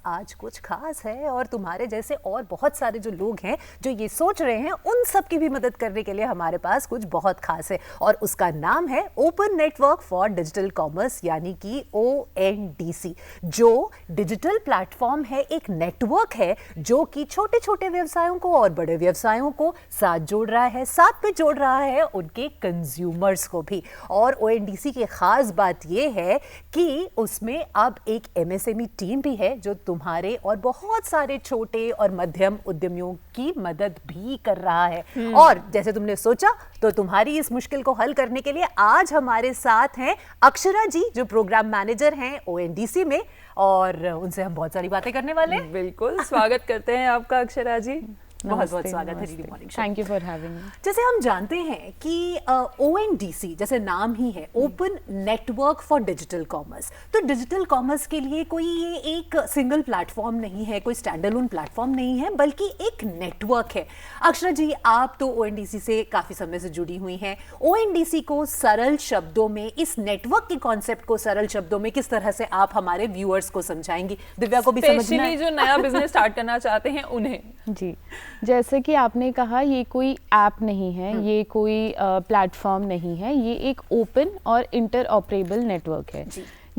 आज कुछ खास है और तुम्हारे जैसे और बहुत सारे जो लोग हैं जो ये सोच रहे हैं उन सब की भी मदद करने के लिए हमारे पास कुछ बहुत खास है और उसका नाम है open network for digital commerce यानी कि ONDC, जो डिजिटल प्लेटफॉर्म है, एक नेटवर्क है जो कि छोटे छोटे व्यवसायों को और बड़े व्यवसायों को साथ जोड़ रहा है, साथ में जोड़ रहा है उनके कंज्यूमर्स को भी। और ONDC की खास बात यह है कि उसमें अब एक MSME टीम भी है जो तुम्हारे और बहुत सारे छोटे और मध्यम उद्यमियों की मदद भी कर रहा है। और जैसे तुमने सोचा तो तुम्हारी इस मुश्किल को हल करने के लिए आज हमारे साथ हैं अक्षरा जी जो प्रोग्राम मैनेजर हैं ONDC में, और उनसे हम बहुत सारी बातें करने वाले हैं। बिल्कुल, स्वागत करते हैं आपका अक्षरा जी। बहुत बहुत स्वागत है DD morning show. Thank you for having मी। जैसे हम जानते हैं कि ONDC जैसे नाम ही है, open network for digital commerce, तो डिजिटल कॉमर्स के लिए कोई ये एक सिंगल प्लेटफॉर्म नहीं है, कोई स्टैंड अलोन प्लेटफॉर्म नहीं है, बल्कि एक नेटवर्क है। अक्षरा जी, आप तो ONDC से काफी समय से जुड़ी हुई हैं। ONDC को सरल शब्दों में, इस नेटवर्क के कॉन्सेप्ट को सरल शब्दों में किस तरह से आप हमारे व्यूअर्स को समझाएंगी? दिव्या को भी समझना है, जो नया बिजनेस स्टार्ट करना चाहते हैं उन्हें। जी, जैसे कि आपने कहा, ये कोई ऐप नहीं है, ये कोई प्लेटफॉर्म नहीं है, ये एक ओपन और इंटरऑपरेबल नेटवर्क है।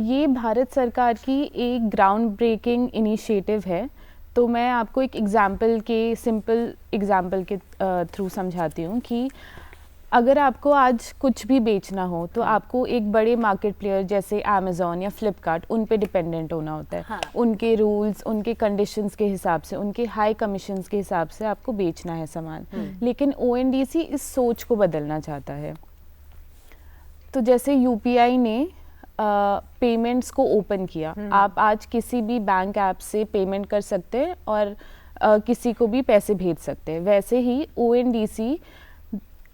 ये भारत सरकार की एक ग्राउंड ब्रेकिंग इनिशिएटिव है। तो मैं आपको एक सिंपल एग्जाम्पल के थ्रू समझाती हूँ कि अगर आपको आज कुछ भी बेचना हो तो आपको एक बड़े मार्केट प्लेयर जैसे Amazon या फ्लिपकार्ट, उन पे डिपेंडेंट होना होता है। हाँ। उनके रूल्स, उनके कंडीशंस के हिसाब से, उनके हाई कमीशंस के हिसाब से आपको बेचना है सामान। लेकिन ONDC इस सोच को बदलना चाहता है। तो जैसे UPI ने पेमेंट्स को ओपन किया, आप आज किसी भी बैंक ऐप से पेमेंट कर सकते हैं और किसी को भी पैसे भेज सकते हैं। वैसे ही ONDC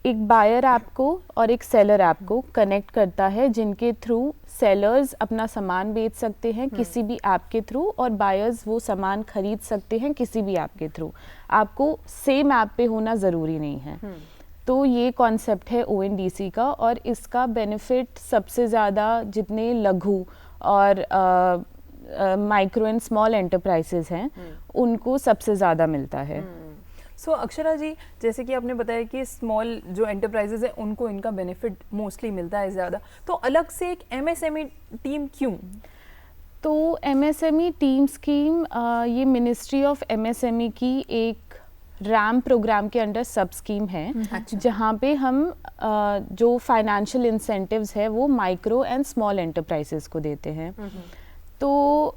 एक बायर ऐप को और एक सेलर ऐप को कनेक्ट करता है, जिनके थ्रू सेलर्स अपना सामान बेच सकते हैं किसी भी ऐप के थ्रू और बायर्स वो सामान खरीद सकते हैं किसी भी ऐप के थ्रू। आपको सेम ऐप पे होना ज़रूरी नहीं है। तो ये कॉन्सेप्ट है ONDC का, और इसका बेनिफिट सबसे ज़्यादा जितने लघु और माइक्रो एंड स्मॉल एंटरप्राइजेज हैं उनको सबसे ज़्यादा मिलता है। सो अक्षरा जी, जैसे कि आपने बताया कि स्मॉल जो एंटरप्राइजेज है उनको इनका बेनिफिट मोस्टली मिलता है ज़्यादा, तो अलग से एक MSME टीम क्यों? तो MSME टीम स्कीम ये मिनिस्ट्री ऑफ MSME की एक RAM प्रोग्राम के अंडर सब स्कीम है। जहाँ पे हम जो फाइनेंशियल इंसेंटिव्स है वो माइक्रो एंड स्मॉल एंटरप्राइजेस को देते हैं। तो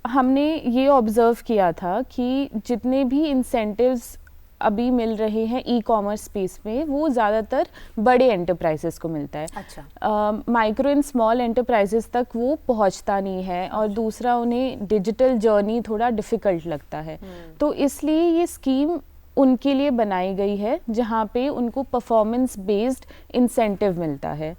हमने ये ऑब्जर्व किया था कि जितने भी इंसेंटिव्स अभी मिल रहे हैं ई-कॉमर्स स्पेस में वो ज़्यादातर बड़े एंटरप्राइजेस को मिलता है। अच्छा। माइक्रो एंड स्मॉल एंटरप्राइजेस तक वो पहुंचता नहीं है, और दूसरा उन्हें डिजिटल जर्नी थोड़ा डिफ़िकल्ट लगता है। तो इसलिए ये स्कीम उनके लिए बनाई गई है जहाँ पे उनको परफॉर्मेंस बेस्ड इंसेंटिव मिलता है।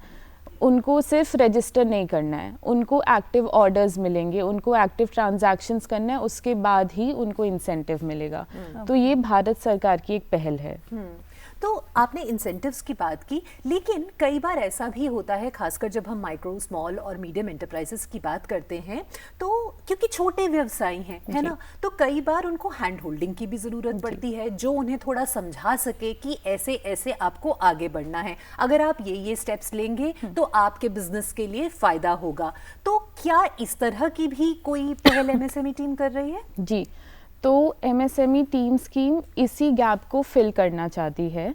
उनको सिर्फ रजिस्टर नहीं करना है, उनको एक्टिव ऑर्डर्स मिलेंगे, उनको एक्टिव ट्रांजैक्शंस करना है, उसके बाद ही उनको इंसेंटिव मिलेगा। तो ये भारत सरकार की एक पहल है। तो आपने इंसेंटिव्स की बात की, लेकिन कई बार ऐसा भी होता है, खासकर जब हम माइक्रो, स्मॉल और मीडियम एंटरप्राइजेस की बात करते हैं, तो क्योंकि छोटे व्यवसायी हैं, है ना, तो कई बार उनको हैंड होल्डिंग की भी ज़रूरत पड़ती है, जो उन्हें थोड़ा समझा सके कि ऐसे ऐसे आपको आगे बढ़ना है, अगर आप ये स्टेप्स लेंगे तो आपके बिजनेस के लिए फ़ायदा होगा। तो क्या इस तरह की भी कोई पहल MSME टीम कर रही है? जी, तो MSME टीम स्कीम इसी गैप को फिल करना चाहती है।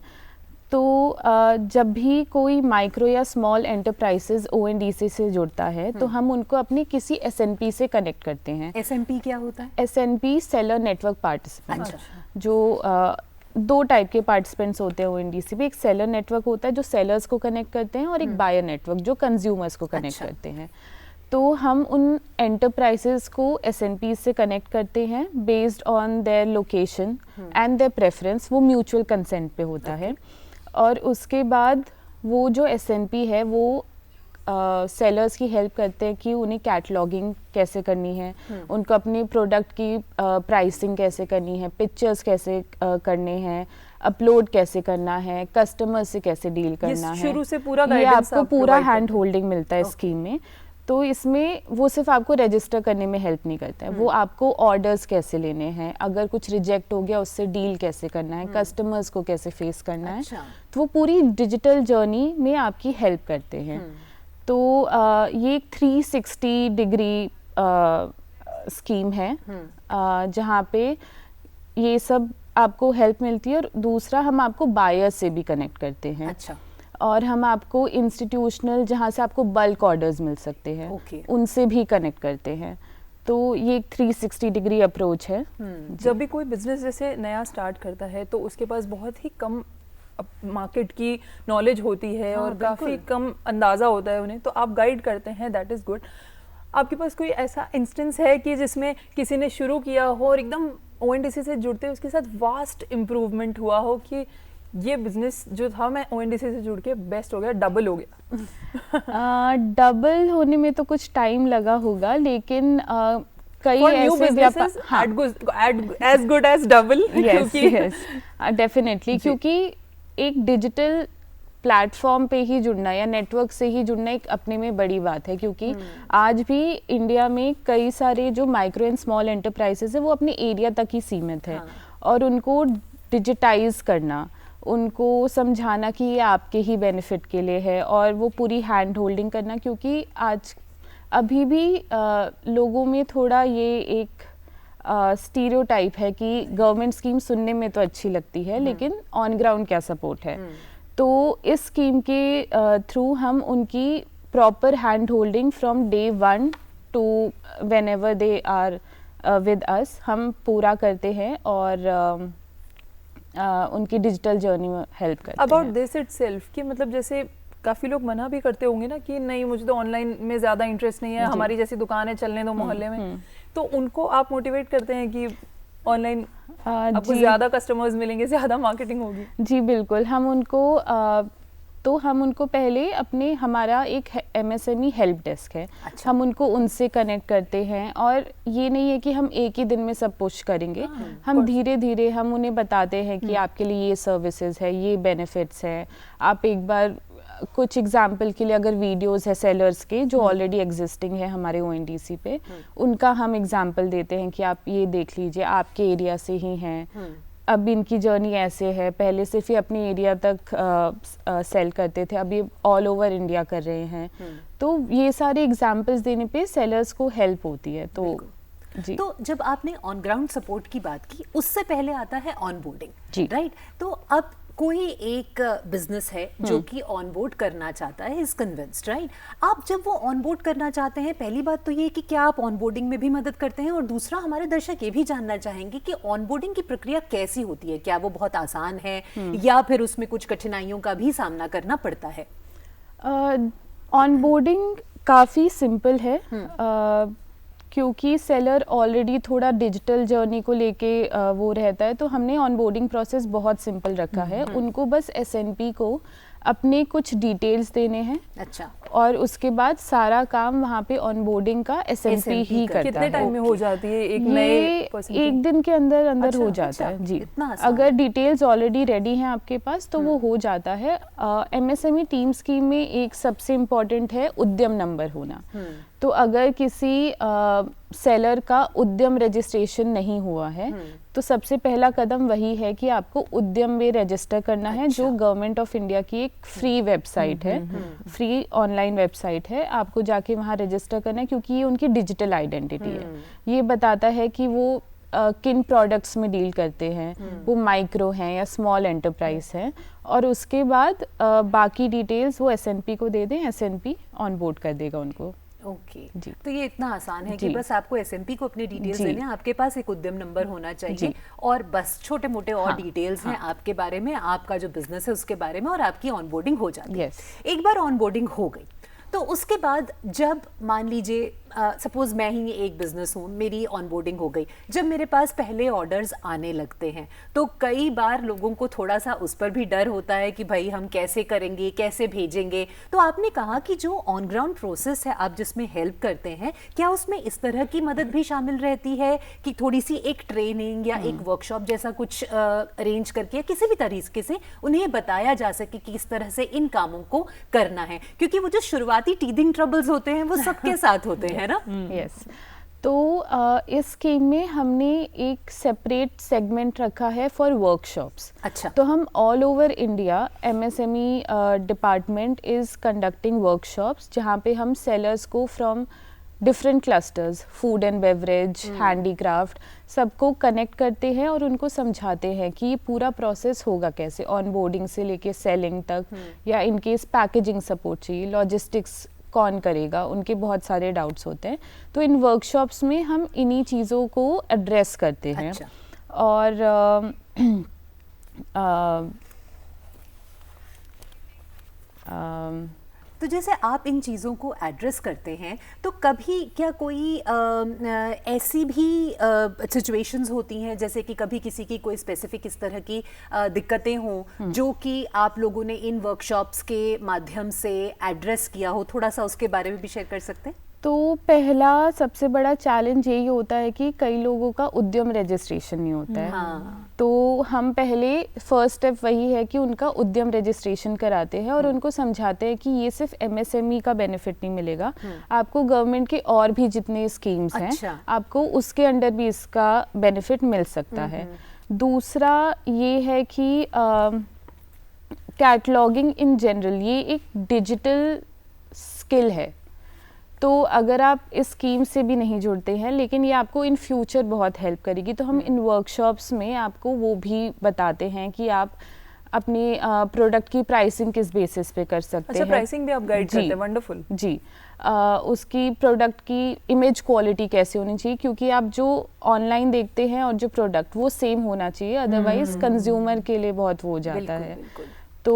तो जब भी कोई माइक्रो या स्मॉल एंटरप्राइजेज ONDC से जुड़ता है तो हम उनको अपनी किसी SNP से कनेक्ट करते हैं। SNP क्या होता है? SNP seller network participant. अच्छा। जो दो टाइप के पार्टिसिपेंट्स होते हैं ONDC में, एक सेलर नेटवर्क होता है जो सेलर्स को कनेक्ट करते हैं, और एक बायर नेटवर्क जो कंज्यूमर्स को कनेक्ट करते हैं। तो हम उन एंटरप्राइजेस को SNP से कनेक्ट करते हैं based on their location and their preference. वो म्यूचुअल कंसेंट पे होता है, और उसके बाद वो जो SNP है वो सेलर्स की हेल्प करते हैं कि उन्हें कैटलॉगिंग कैसे करनी है, उनको अपने प्रोडक्ट की प्राइसिंग कैसे करनी है, पिक्चर्स कैसे करने हैं, अपलोड कैसे करना है, कस्टमर से कैसे डील करना है। शुरू से पूरा ये आपको पूरा हैंड होल्डिंग मिलता है स्कीम में। तो इसमें वो सिर्फ आपको रजिस्टर करने में हेल्प नहीं करता है, वो आपको ऑर्डर्स कैसे लेने हैं, अगर कुछ रिजेक्ट हो गया उससे डील कैसे करना है, कस्टमर्स को कैसे फेस करना है, तो वो पूरी डिजिटल जर्नी में आपकी हेल्प करते हैं। तो ये 360 डिग्री स्कीम है जहाँ पे ये सब आपको हेल्प मिलती है, और दूसरा हम आपको बायर से भी कनेक्ट करते हैं। अच्छा। और हम आपको इंस्टीट्यूशनल जहाँ से आपको बल्क ऑर्डर्स मिल सकते हैं उनसे भी कनेक्ट करते हैं। तो ये एक 360 डिग्री अप्रोच है। जब भी कोई बिजनेस जैसे नया स्टार्ट करता है तो उसके पास बहुत ही कम मार्केट की नॉलेज होती है और काफ़ी कम अंदाज़ा होता है उन्हें, तो आप गाइड करते हैं, दैट इज़ गुड। आपके पास कोई ऐसा इंस्टेंस है कि जिसमें किसी ने शुरू किया हो और एकदम ONDC से जुड़ते उसके साथ वास्ट इम्प्रूवमेंट हुआ हो कि ये बिजनेस जो था मैं ONDC से जुड़ के बेस्ट हो गया, डबल हो गया? डबल होने में तो कुछ टाइम लगा होगा, लेकिन कई ऐसे व्यापार as good as double. Definitely, क्योंकि एक डिजिटल प्लेटफॉर्म पे ही जुड़ना या नेटवर्क से ही जुड़ना एक अपने में बड़ी बात है, क्योंकि आज भी इंडिया में कई सारे जो माइक्रो एंड स्मॉल एंटरप्राइजेस है वो अपने एरिया तक ही सीमित है। और उनको डिजिटाइज करना, उनको समझाना कि ये आपके ही बेनिफिट के लिए है, और वो पूरी हैंड होल्डिंग करना, क्योंकि आज अभी भी लोगों में थोड़ा ये एक स्टीरियोटाइप है कि गवर्नमेंट स्कीम सुनने में तो अच्छी लगती है लेकिन ऑन ग्राउंड क्या सपोर्ट है। तो इस स्कीम के थ्रू हम उनकी proper hand holding from day 1 to whenever they are with us हम पूरा करते हैं, और उनकी डिजिटल जर्नी में हेल्प करते हैं। अबाउट दिस इटसेल्फ कि मतलब जैसे काफ़ी लोग मना भी करते होंगे ना कि नहीं मुझे तो ऑनलाइन में ज़्यादा इंटरेस्ट नहीं है, हमारी जैसी दुकान है चलने दो मोहल्ले में, तो उनको आप मोटिवेट करते हैं कि ऑनलाइन आपको ज़्यादा कस्टमर्स मिलेंगे, ज़्यादा मार्केटिंग होगी? जी बिल्कुल, हम उनको पहले अपने हमारा एक MSME हेल्प डेस्क है। अच्छा। हम उनको उनसे कनेक्ट करते हैं, और ये नहीं है कि हम एक ही दिन में सब पुश करेंगे, हम धीरे धीरे हम उन्हें बताते हैं कि आपके लिए ये सर्विसेज है, ये बेनिफिट्स है। आप एक बार कुछ एग्जाम्पल के लिए अगर वीडियोस है सेलर्स के जो ऑलरेडी एग्जिस्टिंग है हमारे ONDC पे, उनका हम एग्जाम्पल देते हैं कि आप ये देख लीजिए, आपके एरिया से ही हैं, अब इनकी जर्नी ऐसे है, पहले सिर्फ ये अपने एरिया तक सेल करते थे, अब ये ऑल ओवर इंडिया कर रहे हैं। तो ये सारे एग्जाम्पल्स देने पे सेलर्स को हेल्प होती है। तो जी। तो जब आपने ऑन ग्राउंड सपोर्ट की बात की, उससे पहले आता है ऑनबोर्डिंग, जी राइट? तो अब कोई एक बिजनेस है जो कि ऑनबोर्ड करना चाहता है, इज कन्विंस्ड, राइट? आप जब वो ऑनबोर्ड करना चाहते हैं, पहली बात तो ये कि क्या आप ऑनबोर्डिंग में भी मदद करते हैं, और दूसरा हमारे दर्शक ये भी जानना चाहेंगे कि ऑनबोर्डिंग की प्रक्रिया कैसी होती है, क्या वो बहुत आसान है या फिर उसमें कुछ कठिनाइयों का भी सामना करना पड़ता है? ऑनबोर्डिंग काफ़ी सिंपल है, क्योंकि सेलर ऑलरेडी थोड़ा डिजिटल जर्नी को लेके वो रहता है, तो हमने ऑनबोर्डिंग प्रोसेस बहुत सिंपल रखा है। उनको बस SNP को अपने कुछ डिटेल्स देने हैं। अच्छा। और उसके बाद सारा काम वहाँ पे ऑनबोर्डिंग का SNP ही करता है। कितने टाइम में हो जाती है एक नए पर्सन? एक दिन के अंदर अंदर हो जाता है जी। अगर डिटेल्स ऑलरेडी रेडी हैं आपके पास तो वो हो जाता है। MSME टीम स्कीम में एक सबसे इम्पोर्टेंट है उद्यम नंबर होना। तो अगर किसी सेलर का उद्यम रजिस्ट्रेशन नहीं हुआ है तो सबसे पहला कदम वही है कि आपको उद्यम में रजिस्टर करना है, जो गवर्नमेंट ऑफ इंडिया की एक फ्री वेबसाइट है, फ्री ऑनलाइन वेबसाइट है। आपको जाके वहाँ रजिस्टर करना है, क्योंकि ये उनकी डिजिटल आइडेंटिटी है। ये बताता है कि वो किन प्रोडक्ट्स में डील करते हैं, वो माइक्रो हैं या स्मॉल एंटरप्राइज हैं, और उसके बाद बाकी डिटेल्स वो SNP को दे दें, SNP ऑनबोर्ड कर देगा उनको। ओके जी। तो ये इतना आसान है कि बस आपको SNP को अपने डिटेल्स देने, आपके पास एक उद्यम नंबर होना चाहिए, और बस छोटे मोटे और डिटेल्स हैं आपके बारे में, आपका जो बिजनेस है उसके बारे में, और आपकी ऑनबोर्डिंग हो जाती है। एक बार ऑनबोर्डिंग हो गई तो उसके बाद जब मान लीजिए सपोज मैं ही एक बिजनेस हूँ, मेरी ऑनबोर्डिंग हो गई, जब मेरे पास पहले ऑर्डर्स आने लगते हैं तो कई बार लोगों को थोड़ा सा उस पर भी डर होता है कि भाई हम कैसे करेंगे, कैसे भेजेंगे। तो आपने कहा कि जो ऑन ग्राउंड प्रोसेस है आप जिसमें हेल्प करते हैं, क्या उसमें इस तरह की मदद भी शामिल रहती है कि थोड़ी सी एक ट्रेनिंग या एक वर्कशॉप जैसा कुछ अरेंज करके या किसी भी तरीके से उन्हें बताया जा सके कि किस तरह से इन कामों को करना है? क्योंकि वो जो शुरुआती टीदिंग ट्रबल्स होते हैं वो सबके साथ होते हैं ना। यस, तो इस स्कीम में हमने एक सेपरेट सेगमेंट रखा है फॉर वर्कशॉप्स। अच्छा। तो हम all over India MSME department is conducting workshops जहाँ पे हम सेलर्स को from different clusters, food and beverage, handicraft, सबको कनेक्ट करते हैं और उनको समझाते हैं कि ये पूरा प्रोसेस होगा कैसे, ऑनबोर्डिंग से लेके सेलिंग तक, या इन केस पैकेजिंग सपोर्ट चाहिए, लॉजिस्टिक्स कौन करेगा, उनके बहुत सारे डाउट्स होते हैं। तो इन वर्कशॉप्स में हम इन्हीं चीज़ों को एड्रेस करते हैं। अच्छा। और तो जैसे आप इन चीज़ों को एड्रेस करते हैं तो कभी क्या कोई ऐसी भी सिचुएशंस होती हैं जैसे कि कभी किसी की कोई स्पेसिफिक इस तरह की दिक्कतें हों जो कि आप लोगों ने इन वर्कशॉप्स के माध्यम से एड्रेस किया हो, थोड़ा सा उसके बारे में भी शेयर कर सकते हैं? तो पहला सबसे बड़ा चैलेंज यही होता है कि कई लोगों का उद्यम रजिस्ट्रेशन नहीं होता है। हाँ। तो हम पहले फर्स्ट स्टेप वही है कि उनका उद्यम रजिस्ट्रेशन कराते हैं और उनको समझाते हैं कि ये सिर्फ MSME का बेनिफिट नहीं मिलेगा, आपको गवर्नमेंट के और भी जितने स्कीम्स हैं अच्छा। आपको उसके अंडर भी इसका बेनिफिट मिल सकता है। दूसरा ये है कि कैटलॉगिंग इन जनरल ये एक डिजिटल स्किल है, तो अगर आप इस स्कीम से भी नहीं जुड़ते हैं लेकिन ये आपको इन फ्यूचर बहुत हेल्प करेगी, तो हम इन वर्कशॉप्स में आपको वो भी बताते हैं कि आप अपनी प्रोडक्ट की प्राइसिंग किस बेसिस पे कर सकते हैं। प्राइसिंग भी आप गाइड करते हैं, वंडरफुल। जी, उसकी प्रोडक्ट की इमेज क्वालिटी कैसे होनी चाहिए, क्योंकि आप जो ऑनलाइन देखते हैं और जो प्रोडक्ट वो सेम होना चाहिए, अदरवाइज कंज्यूमर के लिए बहुत वो हो जाता है। बिल्कुल। तो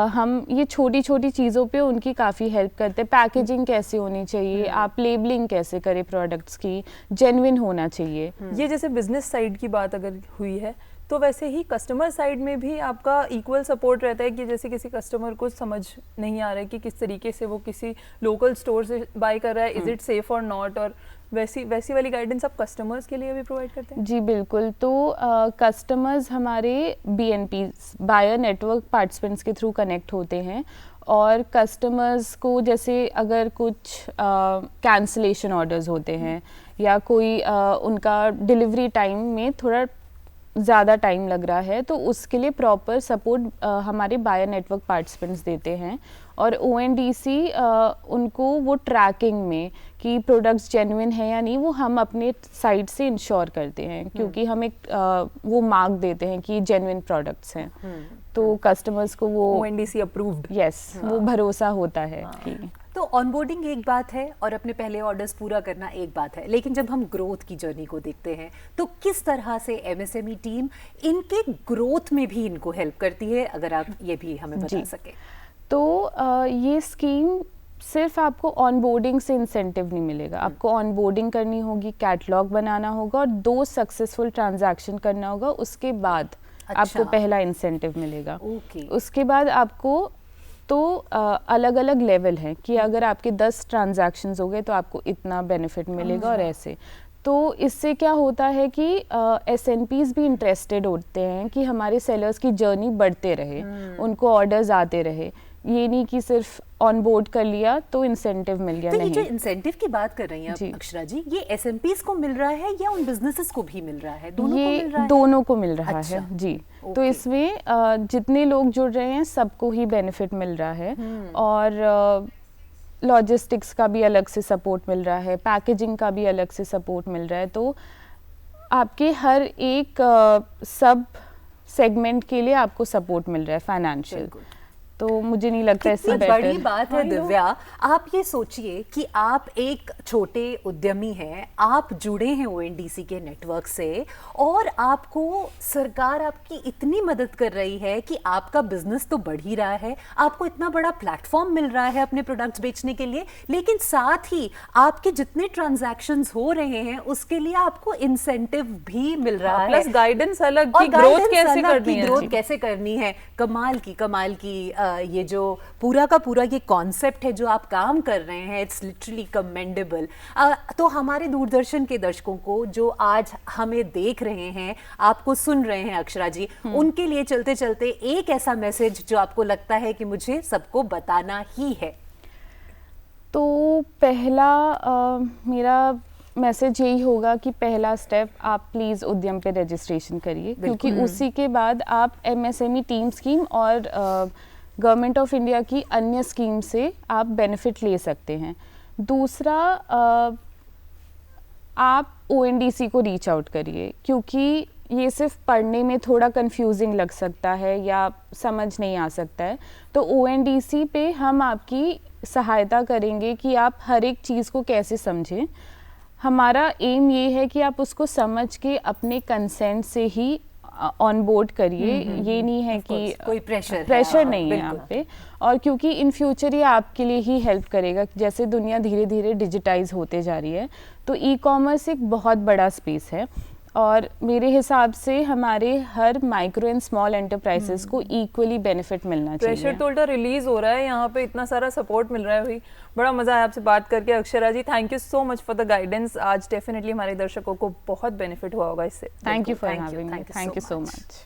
हम ये छोटी छोटी चीज़ों पे उनकी काफ़ी हेल्प करते हैं। पैकेजिंग कैसे होनी चाहिए, आप लेबलिंग कैसे करें प्रोडक्ट्स की, जेन्युइन होना चाहिए। ये जैसे बिजनेस साइड की बात अगर हुई है तो वैसे ही कस्टमर साइड में भी आपका इक्वल सपोर्ट रहता है कि जैसे किसी कस्टमर को समझ नहीं आ रहा है कि किस तरीके से वो किसी लोकल स्टोर से बाय कर रहा है, इज इट सेफ और नॉट, और वैसी वाली गाइडेंस आप कस्टमर्स के लिए भी प्रोवाइड करते हैं? जी बिल्कुल। तो कस्टमर्स हमारे BNP बायर नेटवर्क पार्टिसिपेंट्स के थ्रू कनेक्ट होते हैं और कस्टमर्स को जैसे अगर कुछ कैंसलेशन ऑर्डर्स होते हैं या कोई उनका डिलीवरी टाइम में थोड़ा ज़्यादा टाइम लग रहा है, तो उसके लिए प्रॉपर सपोर्ट हमारे बायर नेटवर्क पार्टिसिपेंट्स देते हैं। और ONDC उनको वो ट्रैकिंग में कि प्रोडक्ट्स जेन्युइन है या नहीं वो हम अपने साइड से इंश्योर करते हैं, क्योंकि हम एक वो मार्क देते हैं कि जेन्युइन प्रोडक्ट्स हैं, तो कस्टमर्स को वो ONDC अप्रूव्ड, यस, वो भरोसा होता है कि तो ऑनबोर्डिंग एक बात है और अपने पहले ऑर्डर्स पूरा करना एक बात है, लेकिन जब हम ग्रोथ की जर्नी को देखते हैं तो किस तरह से MSME टीम इनके ग्रोथ में भी इनको हेल्प करती है, अगर आप ये भी हमें बता सके। तो ये स्कीम सिर्फ आपको ऑनबोर्डिंग से इंसेंटिव नहीं मिलेगा, आपको ऑनबोर्डिंग करनी होगी, कैटलॉग बनाना होगा और 2 सक्सेसफुल ट्रांजैक्शन करना होगा, उसके बाद आपको पहला इंसेंटिव मिलेगा। उसके बाद आपको तो अलग अलग लेवल है कि अगर आपके 10 ट्रांजैक्शंस हो गए तो आपको इतना बेनिफिट मिलेगा और ऐसे। तो इससे क्या होता है कि SNPs भी इंटरेस्टेड होते हैं कि हमारे सेलर्स की जर्नी बढ़ते रहे, उनको ऑर्डर्स आते रहे, ये नहीं कि सिर्फ ऑन बोर्ड कर लिया तो इंसेंटिव मिल गया। तो नहीं, ये जो इंसेंटिव की बात कर रही हैं आप अक्षरा जी, ये SNPs को मिल रहा है या उन बिजनेसेस को भी मिल रहा है? दोनों को मिल रहा है? दोनों को मिल रहा है जी। तो इसमें जितने लोग जुड़ रहे हैं सबको ही बेनिफिट मिल रहा है और लॉजिस्टिक्स का भी अलग से सपोर्ट मिल रहा है, पैकेजिंग का भी अलग से सपोर्ट मिल रहा है। तो आपके हर एक सब सेगमेंट के लिए आपको सपोर्ट मिल रहा है फाइनेंशियल। तो मुझे नहीं लगता इससे कितनी बेटर। बड़ी बात है दिव्या। आप ये सोचिए कि आप एक छोटे उद्यमी हैं, आप जुड़े हैं ओएनडीसी के नेटवर्क से और आपको सरकार आपकी इतनी मदद कर रही है कि आपका बिजनेस तो बढ़ ही रहा है, आपको इतना बड़ा प्लेटफॉर्म मिल रहा है अपने प्रोडक्ट्स बेचने के लिए, लेकिन साथ ही आपके जितने ट्रांजैक्शंस हो रहे हैं उसके लिए आपको इंसेंटिव भी मिल रहा है, प्लस गाइडेंस अलग और कि ग्रोथ guidance कैसे अलग करनी कि है। ग्रोथ कैसे करनी है। कमाल की ये जो पूरा का पूरा ये कॉन्सेप्ट है जो आप काम कर रहे हैं, इट्स लिटरली कमेंडेबल। तो हमारे दूरदर्शन के दर्शकों को जो आज हमें देख रहे हैं, आपको सुन रहे हैं अक्षरा जी, उनके लिए चलते चलते एक ऐसा मैसेज जो आपको लगता है कि मुझे सबको बताना ही है। तो पहला मेरा मैसेज यही होगा कि पहला स्टेप आप प्लीज़ उद्यम पे रजिस्ट्रेशन करिए, क्योंकि उसी के बाद आप एमएसएमई टीम स्कीम और गवर्नमेंट ऑफ इंडिया की अन्य स्कीम से आप बेनिफिट ले सकते हैं। दूसरा, आप ओएनडीसी को रीच आउट करिए, क्योंकि ये सिर्फ पढ़ने में थोड़ा कंफ्यूजिंग लग सकता है या समझ नहीं आ सकता है। तो ओएनडीसी पे हम आपकी सहायता करेंगे कि आप हर एक चीज़ को कैसे समझें। हमारा एम ये है कि आप उसको समझ के अपने कंसेंट से ही ऑन बोर्ड करिए। ये नहीं है कि कोई प्रेशर नहीं है आप पे, और क्योंकि इन फ्यूचर ये आपके लिए ही हेल्प करेगा। जैसे दुनिया धीरे धीरे डिजिटाइज होते जा रही है, तो ई कॉमर्स एक बहुत बड़ा स्पेस है और मेरे हिसाब से हमारे हर माइक्रो एंड स्मॉल एंटरप्राइजेस को इक्वली बेनिफिट मिलना चाहिए। प्रेशर तो उल्टा रिलीज हो रहा है, यहाँ पे इतना सारा सपोर्ट मिल रहा है। भाई बड़ा मजा आया आपसे बात करके Akshara ji. Thank you so much for the guidance. आज डेफिनेटली हमारे दर्शकों को बहुत बेनिफिट हुआ होगा इससे। Thank you for having me. Thank you so much.